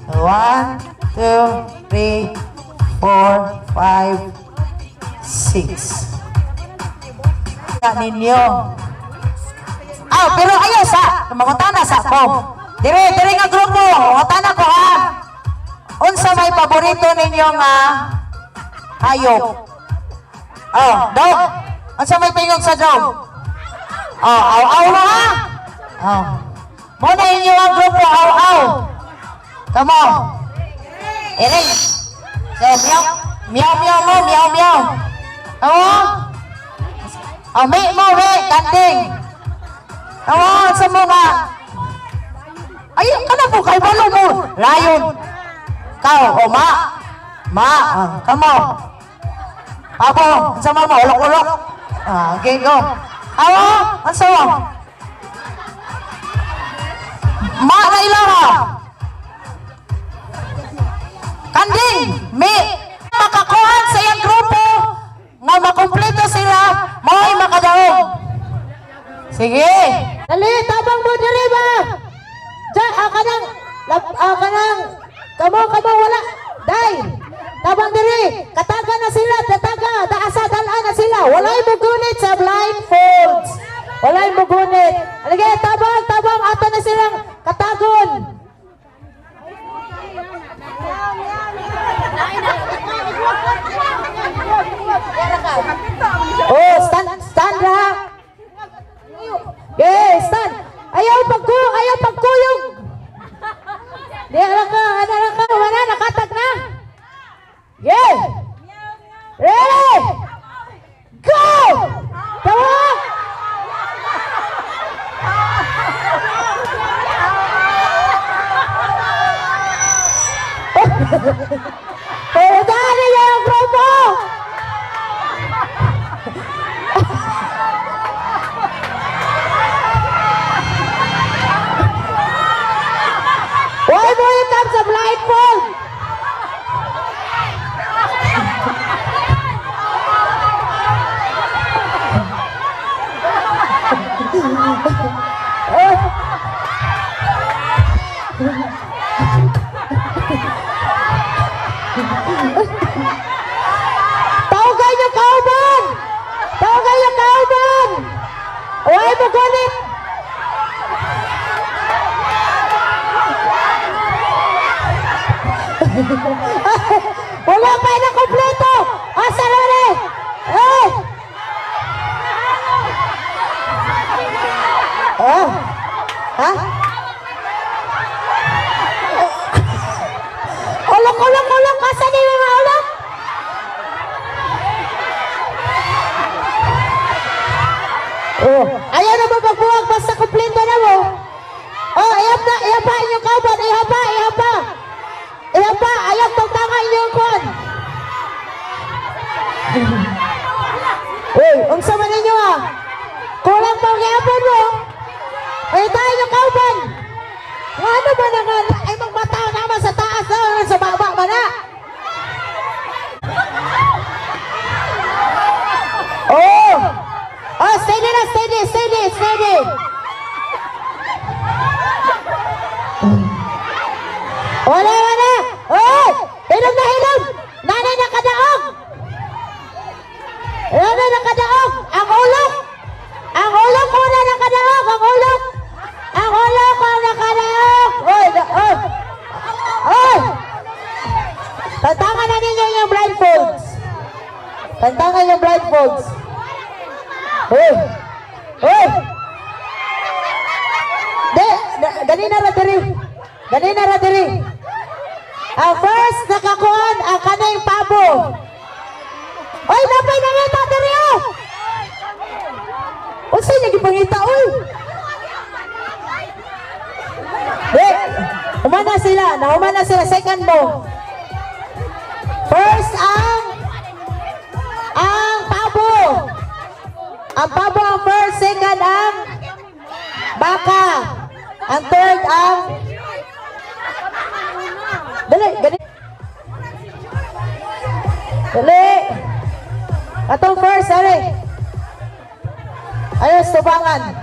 1, 2, 3, 4, 5, 6. Ninyo. Pero ayo sa mangutana sa ko. Dire nga grupo, mangutana ko ha. Unsa may paborito ninyo nga hayop? Dog. Unsa may pingog sa dog? Aw na ha. Muna inyo ang grupo, aw. Come on. Ere. So, meow. May mo, kanding. Sa mga. Ayun ka na po, kay balo mo. Lion. Kau, ma. Come on. Pabo, sa mga ulok-ulok. Okay, go. Ansa mo? Ma na ilaha. Kanding, may makakuhan sa iyang grupo nga makumpleto sila, mo'y makadaog. Sige. Dali, tabang mo diri ba? Diyan, kamo, wala. Day, tabang diri. Kataga na sila, daasa dalaan na sila. Walay mugunit sa blindfolds. Walay mugunit. Aligay, tabang, ato na silang katagon. Stand ra. Stand. Ayaw pagkuyog. Di ala ka, wala nakatag na. Ready? Go! Tawag! Pagdali niyo ang grupo! Why mo you come sa blindfold? Tawagan niyo kauban! Huwag mo gunit! Wala pa na kompleto! Sarili! Ulok! Asan yung mga ulok? Ayaw na ba magbuwag basta kompleto na mo? Ihapa inyong kauban, ihapa! Ayaw tagtangan inyong kon! Ang sama ninyo kulang pa ang ihapon mo! Ay tayo inyong kauban! Ano ba ay magmataw naman sa taas sa baba ba na? Steady na, steady! Wala! Hinom na hinom! Nanay nakadaog! Ang ulok muna nakadaog! Ang ulok nakadaog! Tantangan na ninyo yung blindfolds! Ganina ra diri. Ang first nakakuan ang kanang pabo. Oy, napay nangita diri Unsay niya gipangita Naumana sila second mo. First ang pabo. Ang pabo ang first, second ang baka. Ang third ang Dali. Atong first, Ayos, tubangan.